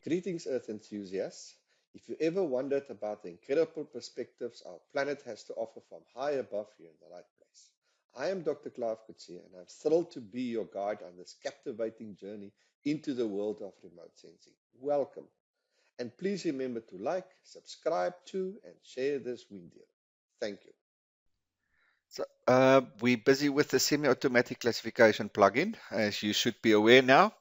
Greetings, Earth enthusiasts. If you ever wondered about the incredible perspectives our planet has to offer from high above, you're in the right place. I am Dr. Clive Coetzee, and I'm thrilled to be your guide on this captivating journey into the world of remote sensing. Welcome. And please remember to like, subscribe to, and share this video. Thank you. So we're busy with the semi-automatic classification plugin, as you should be aware now.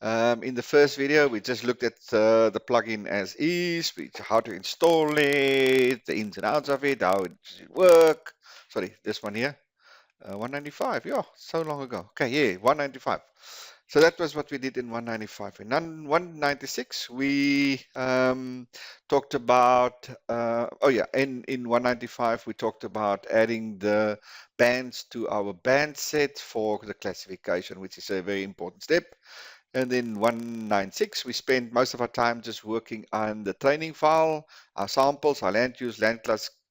In the first video, we just looked at the plugin as is, how to install it, the ins and outs of it, how it work. Sorry, this one here. 195, yeah, so long ago. Okay, yeah, 195. So that was what we did in 195. In 196, we talked about, oh yeah, in 195, we talked about adding the bands to our band set for the classification, which is a very important step. And then 196, we spent most of our time just working on the training file, our samples, our land use, land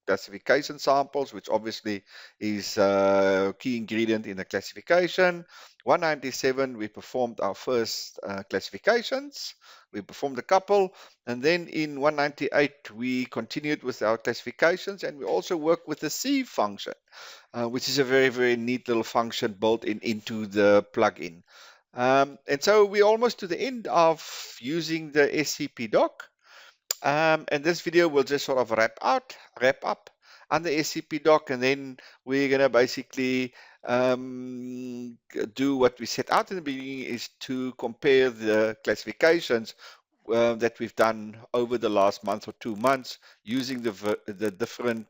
classification samples, which obviously is a key ingredient in the classification. 197, we performed our first classifications. We performed a couple. And then in 198, we continued with our classifications, and we also worked with the sieve function, which is a very, very neat little function built into the plugin. And so we're almost to the end of using the SCP doc. And this video will just sort of wrap up on the SCP doc, and then we're going to basically do what we set out in the beginning, is to compare the classifications that we've done over the last month or 2 months using the different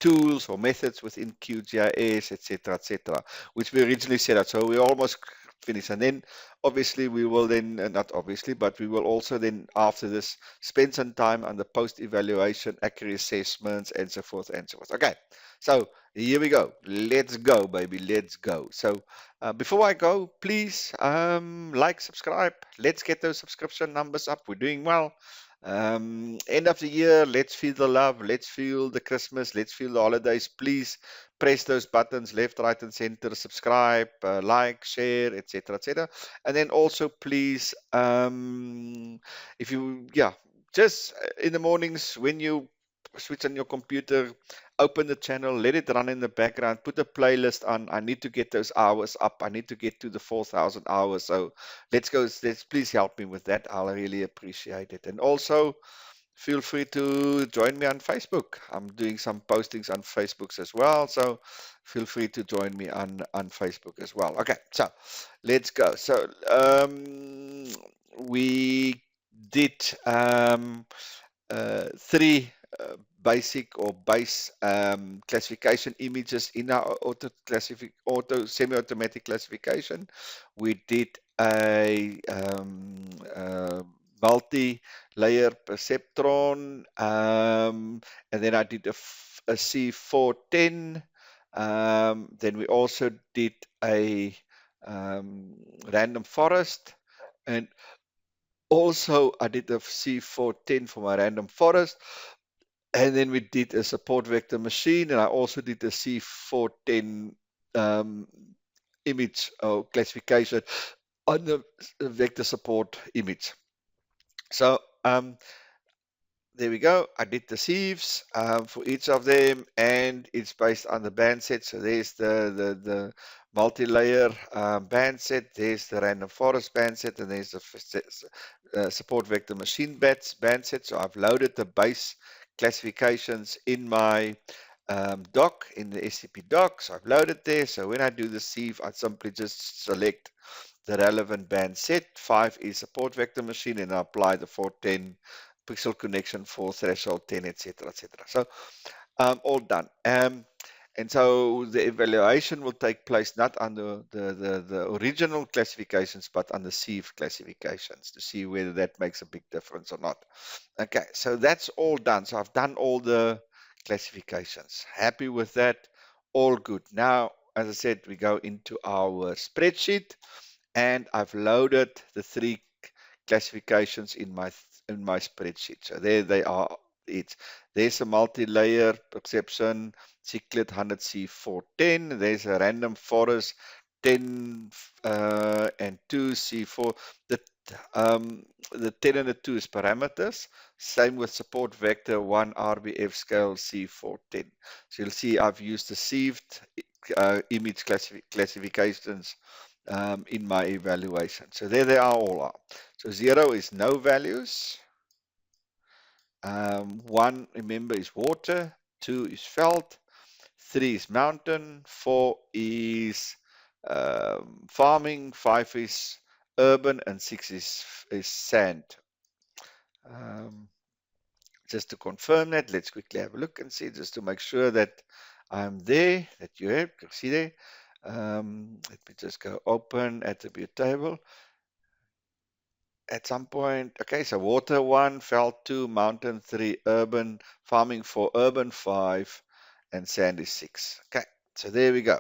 tools or methods within QGIS, etc., which we originally set out. So we almost finished, and then obviously we will then, not obviously, but we will also then after this spend some time on the post-evaluation, accuracy assessments, and so forth and so forth. Okay, so here we go. Let's go, baby. Let's go. So before I go, please like, subscribe. Let's get those subscription numbers up. We're doing well. End of the year, let's feel the love, let's feel the Christmas, let's feel the holidays. Please press those buttons left, right, and center, subscribe, like, share, etc. And then also please, if you, yeah, just in the mornings when you switch on your computer, open the channel, let it run in the background, put a playlist on. I need to get those hours up. I need to get to the 4,000 hours. So let's please help me with that. I'll really appreciate it. And also feel free to join me on Facebook. I'm doing some postings on Facebook as well. So feel free to join me on Facebook as well. Okay, so let's go. So we did 3 basic or base classification images in our auto semi-automatic classification. We did a multi-layer perceptron, and then I did a C410. Then we also did a random forest, and also I did a C410 for my random forest. And then we did a support vector machine, and I also did a C410 image or classification on the vector support image. So there we go. I did the sieves for each of them, and it's based on the band set. So there's the multi-layer band set, there's the random forest band set, and there's the support vector machine band set. So I've loaded the base classifications in my doc, in the SCP doc. So I've loaded there. So when I do the sieve, I simply just select the relevant band set. 5 is support vector machine, and I apply the 410 pixel connection for threshold 10, etc. So all done. And so the evaluation will take place not on the original classifications, but on the sieve classifications to see whether that makes a big difference or not. Okay, so that's all done. So I've done all the classifications. Happy with that. All good. Now, as I said, we go into our spreadsheet, and I've loaded the 3 classifications in my spreadsheet. So there they are. There's a multi-layer perception ciclet 100C410. There's a random forest 10 and 2 C4. The um, the 10 and the 2 is parameters. Same with support vector 1 RBF scale C410. So you'll see I've used received image classifications in my evaluation. So there they are all are. So 0 is no values. 1, remember, is water. 2 is veld. 3 is mountain. 4 is farming. 5 is urban. And 6 is sand. Um, just to confirm that, let's quickly have a look and see, just to make sure that I'm there, that you have, see there. Let me just go open attribute table. At some point, okay, so water 1, veld 2, mountain 3, urban, farming 4, urban 5, and sand is 6. Okay, so there we go.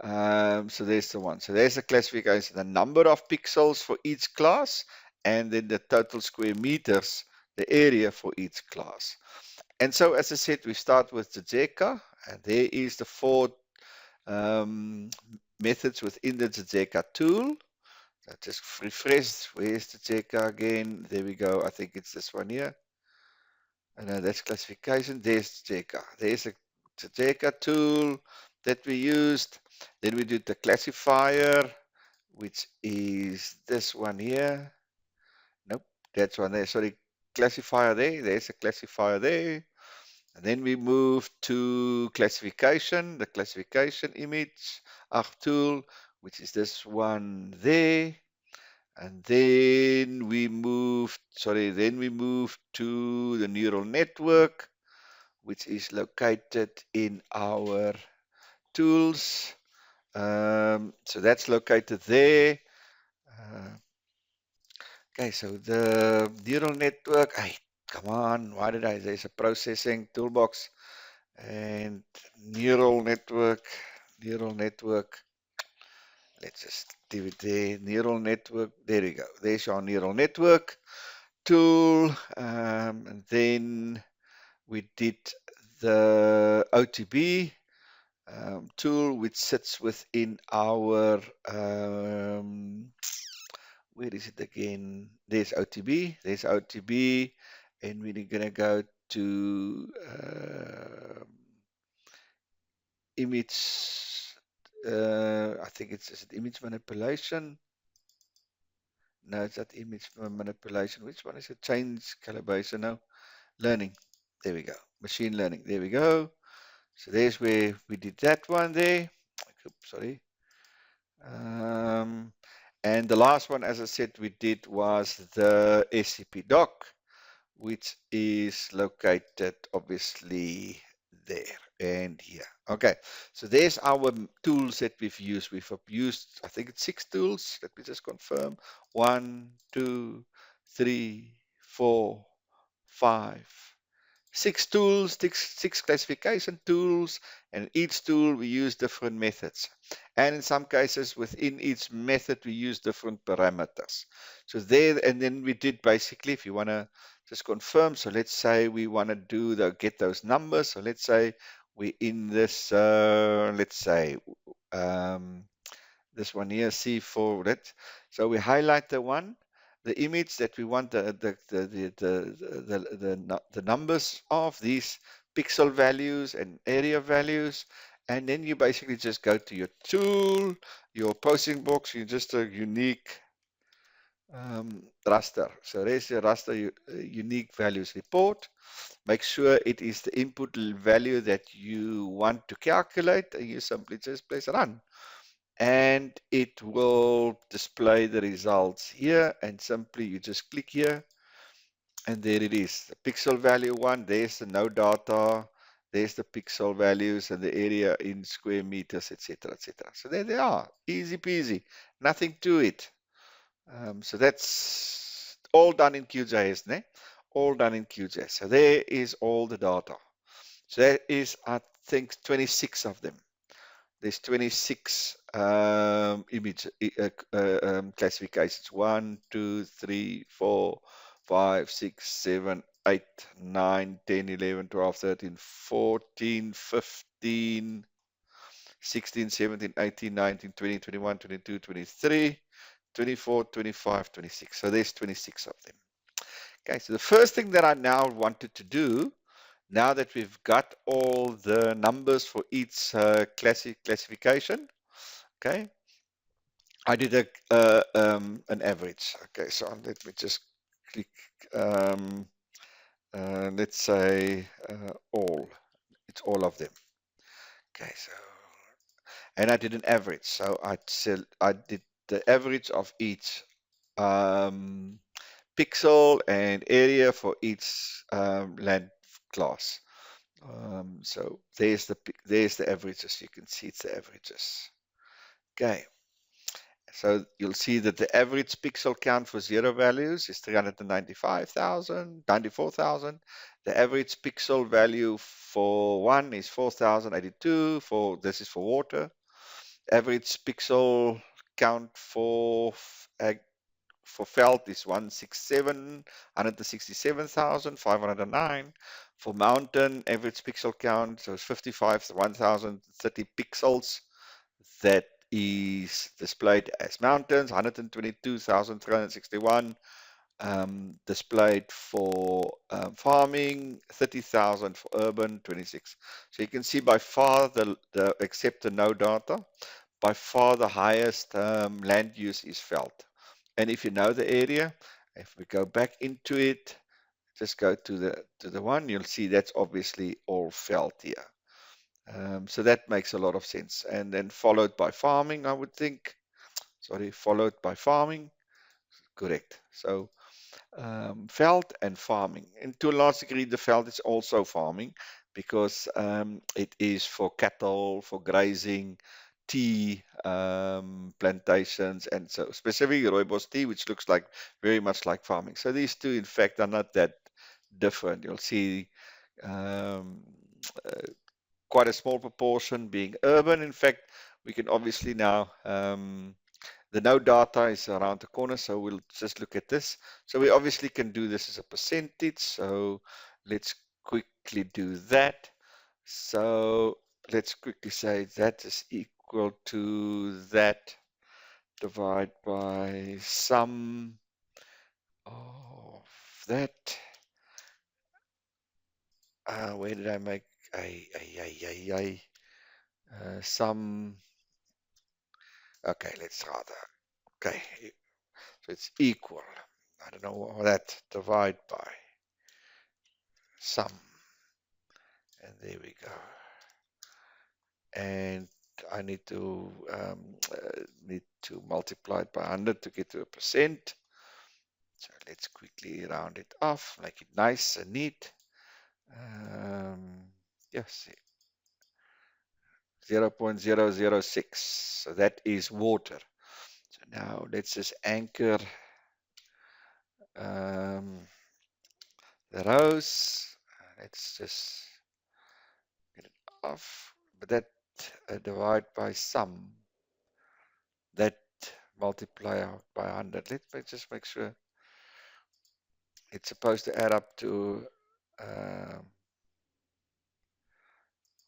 So there's the one. So there's the classification, the number of pixels for each class, and then the total square meters, the area for each class. And so, as I said, we start with the JECA, and there is the 4 methods within the JECA tool. I just refresh. Where's the JECA again? There we go. I think it's this one here. And that's classification. There's JECA. There's the JECA tool that we used. Then we did the classifier, which is this one here. Nope, that's one there. Sorry, classifier there. There's a classifier there. And then we move to classification, the classification image tool, which is this one there. And then we move to the neural network, which is located in our tools. So that's located there. Okay, so the neural network, come on, why did there's a processing toolbox and neural network, let's just leave it there, neural network, there we go, there's our neural network tool, and then we did the OTB tool, which sits within our, where is it again? There's OTB, and we're gonna go to image, I think it's is it image manipulation? No, it's not image manipulation. Which one is it? Change calibration. No, learning. There we go. Machine learning. There we go. So there's where we did that one there. Oops, sorry. And the last one, as I said, we did was the SCP doc, which is located obviously there and here. Okay, so there's our tools that we've used. We've used, I think it's 6 tools. Let me just confirm. 1, 2, 3, 4, 5, 6 tools, 6 classification tools, and each tool we use different methods. And in some cases, within each method, we use different parameters. So there, and then we did basically, if you want to just confirm, so let's say we want to do get those numbers. So let's say we in this, let's say, this one here, C4, that. So we highlight the image that we want the numbers of these pixel values and area values, and then you basically just go to your tool, your posting box, you just a unique raster. So there's your raster unique values report. Make sure it is the input value that you want to calculate, and you simply just press run. And it will display the results here, and simply you just click here, and there it is, the pixel value one. There's the no data, there's the pixel values and the area in square meters, etc., etc. So there they are, easy peasy, nothing to it. So that's all done in QGIS, ne? All done in QGIS. So there is all the data. So there is, I think, 26 of them. There's 26 image classifications. 1, 2, 3, 4, 5, 6, 7, 8, 9, 10, 11, 12, 13, 14, 15, 16, 17, 18, 19, 20, 21, 22, 23, 24, 25, 26. So there's 26 of them. Okay, so the first thing that I now wanted to do, now that we've got all the numbers for each classification, okay, I did an average. Okay, so let me just click, let's say all. It's all of them. Okay, so, and I did an average. So I did the average of each pixel and area for each land class. So there's the averages. You can see it's the averages. Okay. So you'll see that the average pixel count for zero values is 395,000, 94,000. The average pixel value for one is 4,082. This is for water. Average pixel count for veld is 167,509. For mountain, average pixel count, so it's 55, 1,030 pixels. That is displayed as mountains, 122,361 displayed for farming, 30,000 for urban, 26. So you can see by far except the no data, by far the highest land use is veld. And if you know the area, if we go back into it, just go to the one, you'll see that's obviously all veld here. So that makes a lot of sense. And then followed by farming, I would think. Sorry, followed by farming. Correct. So veld and farming. And to a large degree, the veld is also farming because it is for cattle, for grazing, tea plantations, and so specifically rooibos tea, which looks like very much like farming. So these two, in fact, are not that different. You'll see um, quite a small proportion being urban. In fact, we can obviously now, the no data is around the corner, so we'll just look at this. So we obviously can do this as a percentage. So let's quickly do that. So let's quickly say that is equal to that divide by sum of that. Where did I make sum? Okay, let's try that. Okay, so it's equal. I don't know what that divide by sum, and there we go. And I need to multiply it by 100 to get to a percent. So let's quickly round it off, make it nice and neat. Yes, 0.006. So that is water. So now let's just anchor the rows. Let's just get it off. But that divide by sum, that multiply out by 100. Let me just make sure it's supposed to add up to.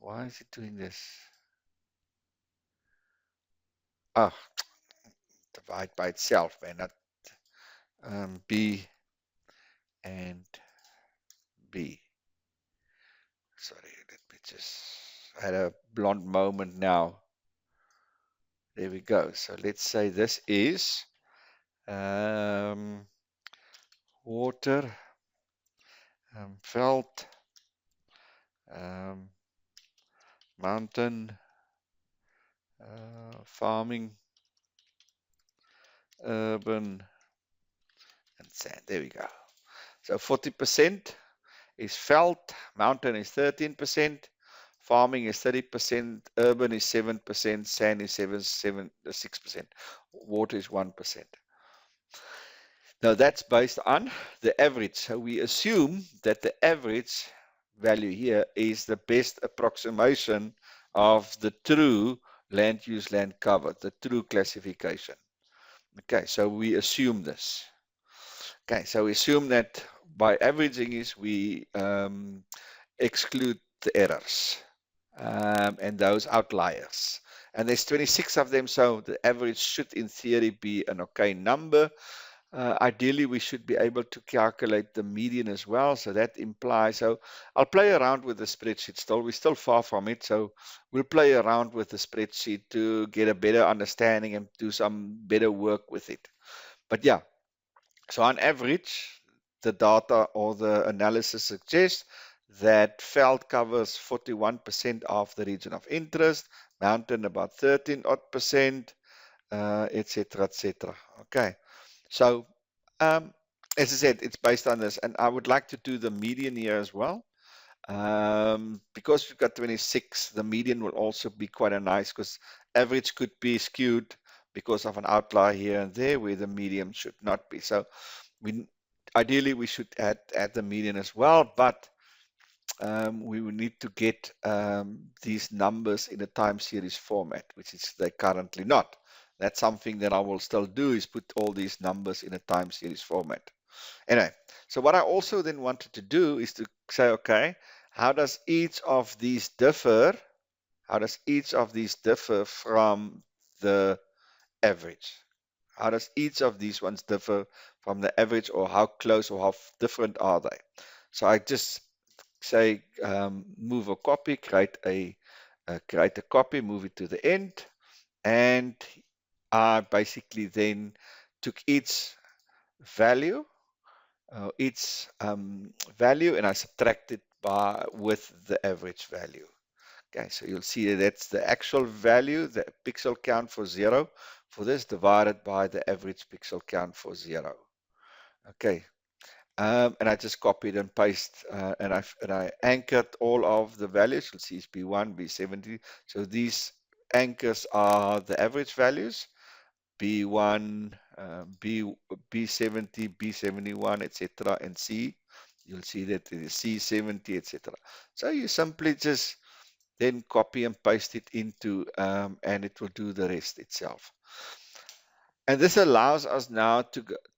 Why is it doing this? Ah, divide by itself, man, not B and B. Sorry, let me just. I had a blonde moment now. There we go. So let's say this is water, veld, mountain, farming, urban, and sand. There we go. So 40% is veld, mountain is 13%, farming is 30%, urban is 7%, sand is 6%, water is 1%. Now that's based on the average. So we assume that the average value here is the best approximation of the true land use, land cover, the true classification. Okay, so we assume this. Okay, so we assume that by averaging is we exclude the errors. and those outliers. And there's 26 of them, so the average should, in theory, be an okay number. Ideally, we should be able to calculate the median as well. So that implies, so I'll play around with the spreadsheet still. We're still far from it. So we'll play around with the spreadsheet to get a better understanding and do some better work with it. But yeah, so on average, the data or the analysis suggests that veld covers 41% of the region of interest, mountain about 13 odd percent, etc., etc. Okay, so as I said, it's based on this, and I would like to do the median here as well. Because we've got 26, the median will also be quite a nice, because average could be skewed because of an outlier here and there where the median should not be. So we ideally we should add the median as well, but we will need to get these numbers in a time series format, which is they currently not. That's something that I will still do, is put all these numbers in a time series format. Anyway, so what I also then wanted to do is to say, okay, how does each of these differ? How does each of these differ from the average? How does each of these ones differ from the average, or how close or how different are they? So I just say move a copy, create a copy, move it to the end, and I basically then took each value, value, and I subtract it with the average value. Okay, so you'll see that that's the actual value, the pixel count for 0 for this, divided by the average pixel count for 0. Okay, and I just copied and paste, and I anchored all of the values. You'll see it's B1, B70. So these anchors are the average values, B1, B70, B71, etc., and C. You'll see that it is C70, etc. So you simply just then copy and paste it into, and it will do the rest itself. And this allows us now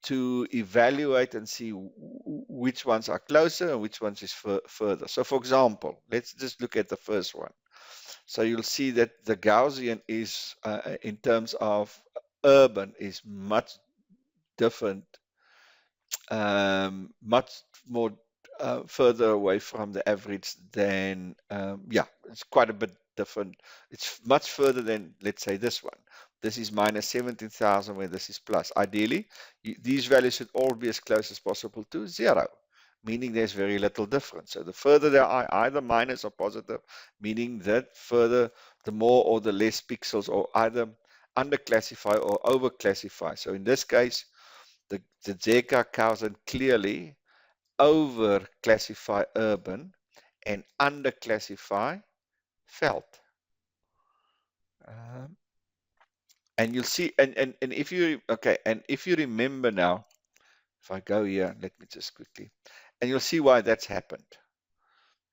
to evaluate and see which ones are closer and which ones is further. So for example, let's just look at the first one. So you'll see that the Gaussian is, in terms of urban, is much different, much more further away from the average than, yeah, it's quite a bit different. It's much further than, let's say, this one. This is minus 17,000, where this is plus. Ideally, these values should all be as close as possible to 0, meaning there's very little difference. So the further they are, either minus or positive, meaning that further, the more or the less pixels, or either underclassify or overclassify. So in this case, the Zeka Kausen clearly over-classify urban and under-classify veld. And you'll see, and if you, okay, and if you remember now, if I go here, let me just quickly, and you'll see why that's happened.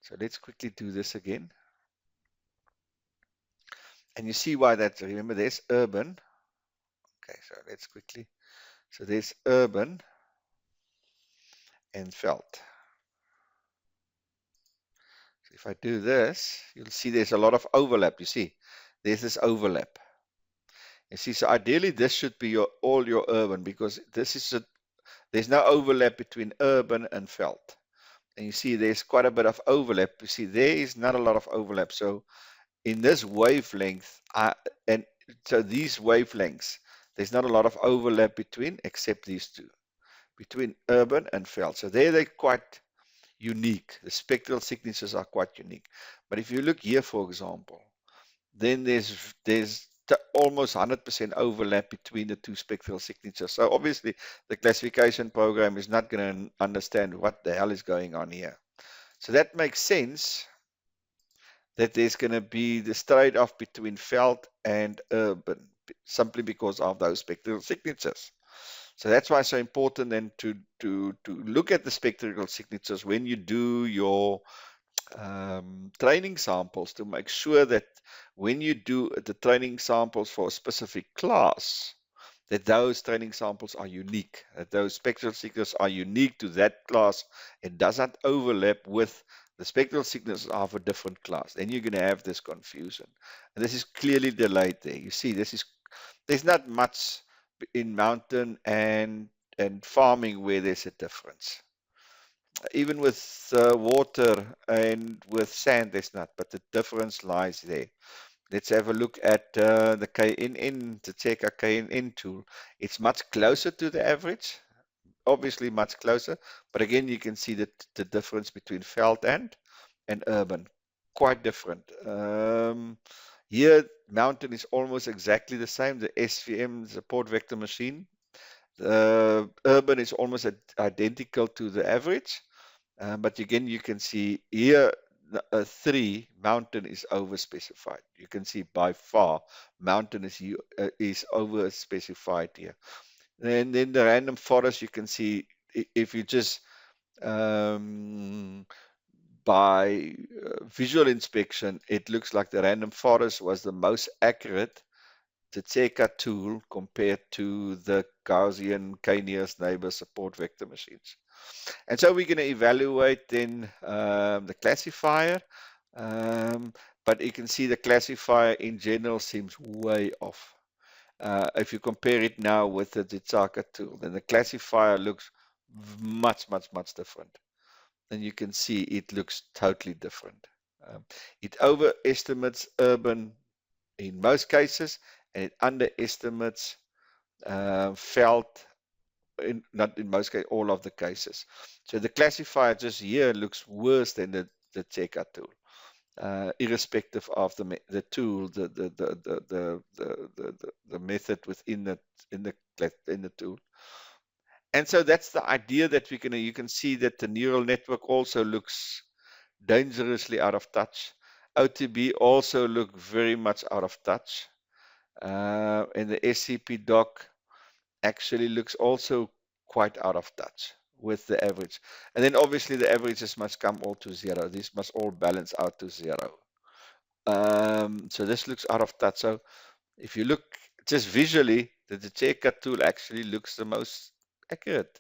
So let's quickly do this again. And you see why that, remember, there's urban. Okay, so let's quickly, so there's urban and veld. So if I do this, you'll see there's a lot of overlap. You see, there's this overlap. You see, so ideally this should be all your urban, because this is there's no overlap between urban and veld. And you see there's quite a bit of overlap. You see there is not a lot of overlap. So in this wavelength, and so these wavelengths, there's not a lot of overlap between, except these two, between urban and veld. So there they're quite unique. The spectral signatures are quite unique. But if you look here, for example, then there's almost 100% overlap between the two spectral signatures. So obviously the classification program is not going to understand what the hell is going on here. So that makes sense, that there's going to be this trade-off between veld and urban, simply because of those spectral signatures. So that's why it's so important then to look at the spectral signatures when you do your training samples, to make sure that when you do the training samples for a specific class, that those training samples are unique, that those spectral signatures are unique to that class and doesn't overlap with The spectral signals are of a different class. Then you're going to have this confusion. And this is clearly delayed there. You see, there's not much in mountain and farming where there's a difference. Even with water and with sand, there's not, but the difference lies there. Let's have a look at the KNN, the Tseka KNN tool. It's much closer to the average, obviously much closer, but again, you can see that the difference between veld and urban, quite different. Here, mountain is almost exactly the same. The SVM, the support vector machine. Urban is almost identical to the average. But again, you can see here, 3 mountain is over specified. You can see by far mountain is over specified here. And then the random forest, you can see if you just by visual inspection, it looks like the random forest was the most accurate, the Tseka tool, compared to the Gaussian k-nearest neighbor support vector machines. And so we're going to evaluate then the classifier, but you can see the classifier in general seems way off. If you compare it now with the Tseka tool, then the classifier looks much different. And you can see it looks totally different. It overestimates urban in most cases, and it underestimates felt not in most cases, all of the cases. So the classifier just here looks worse than the Tseka tool, irrespective of the tool, the method within the tool. And so that's the idea that you can see that the neural network also looks dangerously out of touch. OTB also look very much out of touch. And the SCP doc actually looks also quite out of touch with the average. And then obviously the averages must come all to 0. These must all balance out to 0. So this looks out of touch. So if you look just visually, the Tseka tool actually looks the most accurate,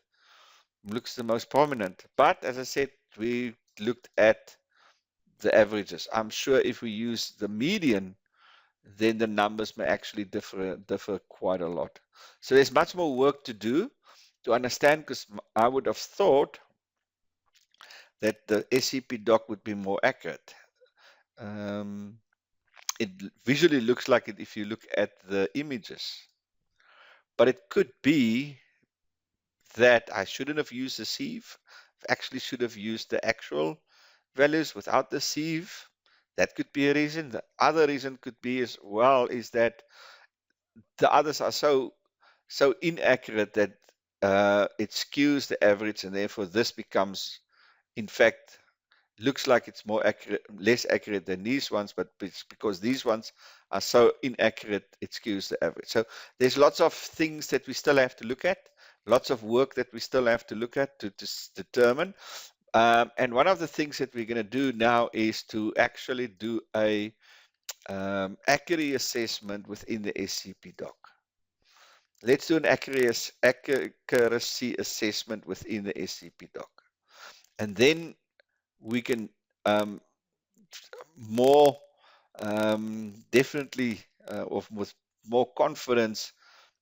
looks the most prominent. But as I said, we looked at the averages. I'm sure if we use the median, then the numbers may actually differ quite a lot. So there's much more work to do to understand, because I would have thought that the SCP doc would be more accurate. It visually looks like it if you look at the images, but it could be that I shouldn't have used the sieve. I actually should have used the actual values without the sieve. That could be a reason. The other reason could be as well is that the others are so inaccurate that it skews the average, and therefore this becomes, in fact, looks like it's more accurate, less accurate than these ones, but it's because these ones are so inaccurate, it skews the average. So there's lots of things that we still have to look at, lots of work that we still have to look at to determine. And one of the things that we're going to do now is to actually do a accuracy assessment within the SCP doc. Let's do an accuracy assessment within the SCP doc. And then we can more definitely or with more confidence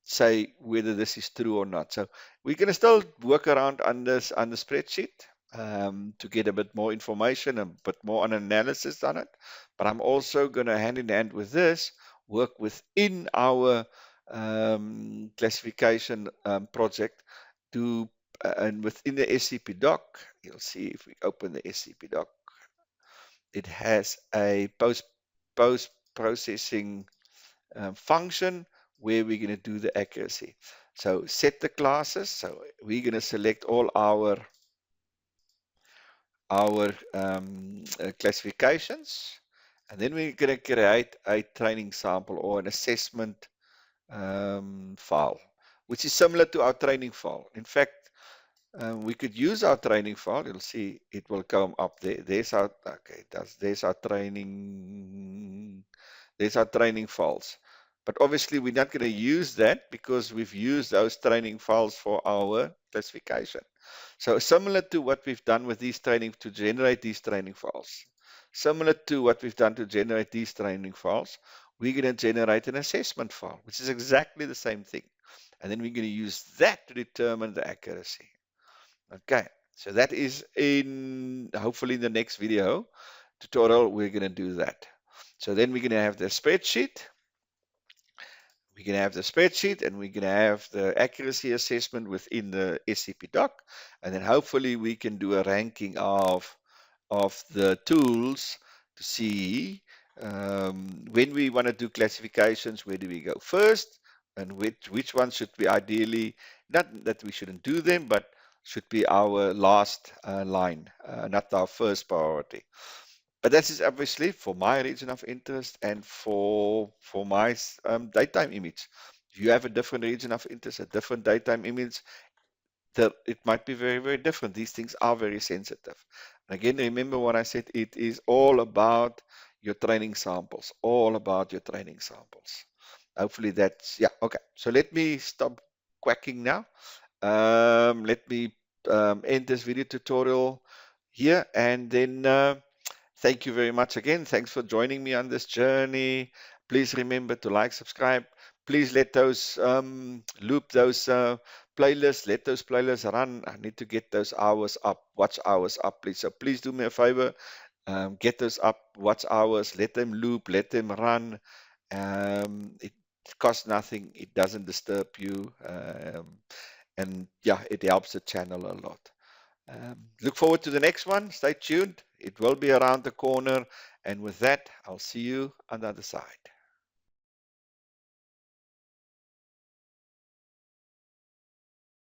say whether this is true or not. So we're going to still work around on the spreadsheet to get a bit more information, a bit more on analysis on it. But I'm also going to hand in hand with this work within our classification project to and within the SCP doc. You'll see if we open the SCP doc, it has a post processing function where we're going to do the accuracy. So set the classes. So we're going to select all our classifications, and then we're going to create a training sample or an assessment file, which is similar to our training file. In fact, we could use our training file. You'll see it will come up there. There's our training. There's our training files. But obviously, we're not going to use that because we've used those training files for our classification. So similar to what we've done with these training to generate these training files, similar to what we've done to generate these training files, we're going to generate an assessment file, which is exactly the same thing. And then we're going to use that to determine the accuracy. Okay, so that is in hopefully in the next video tutorial, we're going to do that. So then we're going to have the spreadsheet. We're going to have the spreadsheet and we're going to have the accuracy assessment within the SCP doc. And then hopefully we can do a ranking of the tools to see when we want to do classifications, where do we go first and which ones should we ideally, not that we shouldn't do them, but should be our last line, not our first priority. But that is obviously for my region of interest and for my daytime image. If you have a different region of interest, a different daytime image, that it might be very, very different. These things are very sensitive. And again, remember what I said, it is all about your training samples, all about your training samples. Hopefully that's, yeah, okay. So let me stop quacking now. Let me end this video tutorial here and then thank you very much again. Thanks for joining me on this journey. Please remember to like, subscribe. Please let those loop those playlists, let those playlists run. I need to get those hours up, watch hours up, please. So please do me a favor, get those up, watch hours, let them loop, let them run. It costs nothing, it doesn't disturb you, and yeah, it helps the channel a lot. Look forward to the next one. Stay tuned. It will be around the corner. And with that, I'll see you on the other side.